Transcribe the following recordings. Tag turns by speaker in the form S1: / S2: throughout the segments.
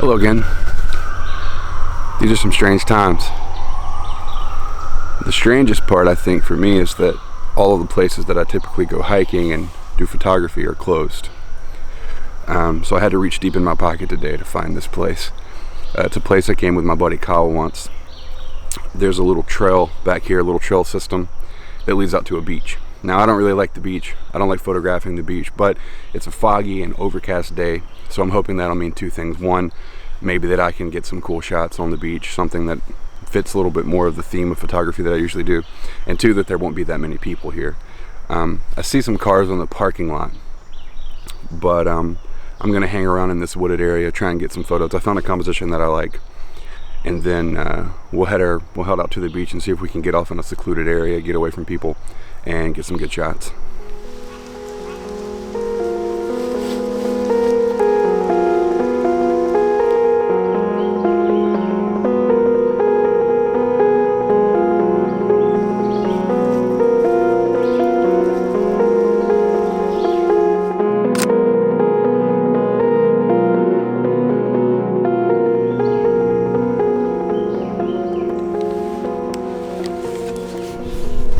S1: Hello again. These are some strange times. The strangest part, I think, for me is that all of the places that I typically go hiking and do photography are closed. So I had to reach deep in my pocket today to find this place. It's a place I came with my buddy Kyle once. There's a little trail back here, a little trail system that leads out to a beach. Now, I don't really like the beach. I don't like photographing the beach, but it's a foggy and overcast day, so I'm hoping that'll mean two things. One, maybe that I can get some cool shots on the beach, something that fits a little bit more of the theme of photography that I usually do. And two, that there won't be that many people here. I see some cars on the parking lot, but I'm gonna hang around in this wooded area, try and get some photos. I found a composition that I like, and then we'll head out to the beach and see if we can get off in a secluded area, get away from people, and get some good shots.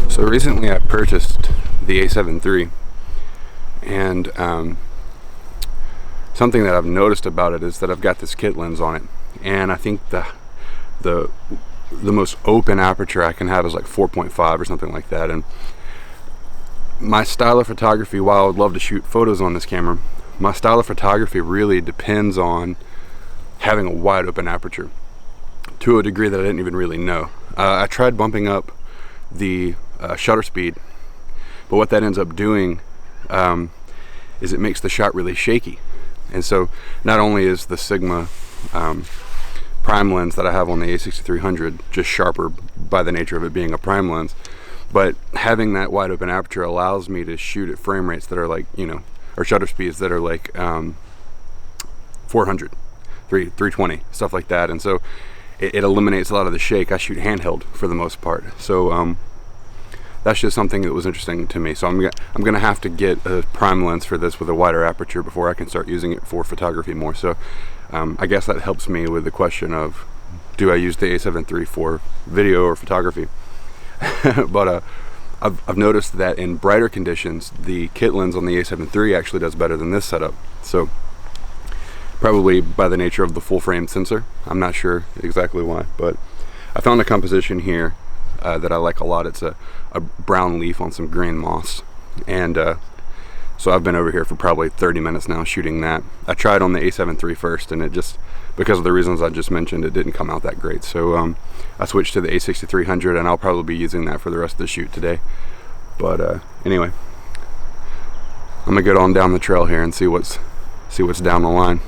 S1: So recently I purchased the A7 III, and something that I've noticed about it is that I've got this kit lens on it, and I think the most open aperture I can have is like 4.5 or something like that. And my style of photography, while I would love to shoot photos on this camera, my style of photography really depends on having a wide open aperture to a degree that I didn't even really know. I tried bumping up the shutter speed, but what that ends up doing is it makes the shot really shaky. And so not only is the Sigma prime lens that I have on the A6300 just sharper by the nature of it being a prime lens, but having that wide open aperture allows me to shoot at frame rates that are like, or shutter speeds that are like 400, 320, stuff like that. And so it eliminates a lot of the shake. I shoot handheld for the most part, so that's just something that was interesting to me. So I'm gonna have to get a prime lens for this with a wider aperture before I can start using it for photography more. So I guess that helps me with the question of, do I use the A7 III for video or photography? But I've noticed that in brighter conditions, the kit lens on the A7 III actually does better than this setup. So probably by the nature of the full frame sensor. I'm not sure exactly why, but I found a composition here that I like a lot. It's a brown leaf on some green moss, and so I've been over here for probably 30 minutes now shooting that. I tried on the A7 III first, and it just, because of the reasons I just mentioned, it didn't come out that great. So I switched to the A6300, and I'll probably be using that for the rest of the shoot today. But anyway, I'm gonna get on down the trail here and see what's down the line.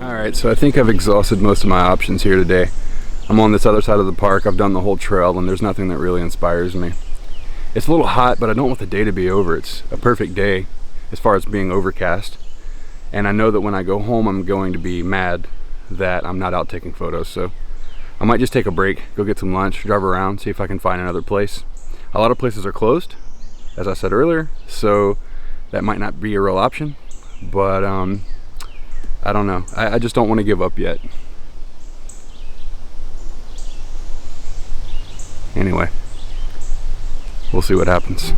S1: Alright, so I think I've exhausted most of my options here today. I'm on this other side of the park. I've done the whole trail, and there's nothing that really inspires me. It's a little hot, but I don't want the day to be over. It's a perfect day as far as being overcast. And I know that when I go home, I'm going to be mad that I'm not out taking photos. So I might just take a break, go get some lunch, drive around, see if I can find another place. A lot of places are closed, as I said earlier, so that might not be a real option. But I don't know. I just don't want to give up yet. Anyway, we'll see what happens.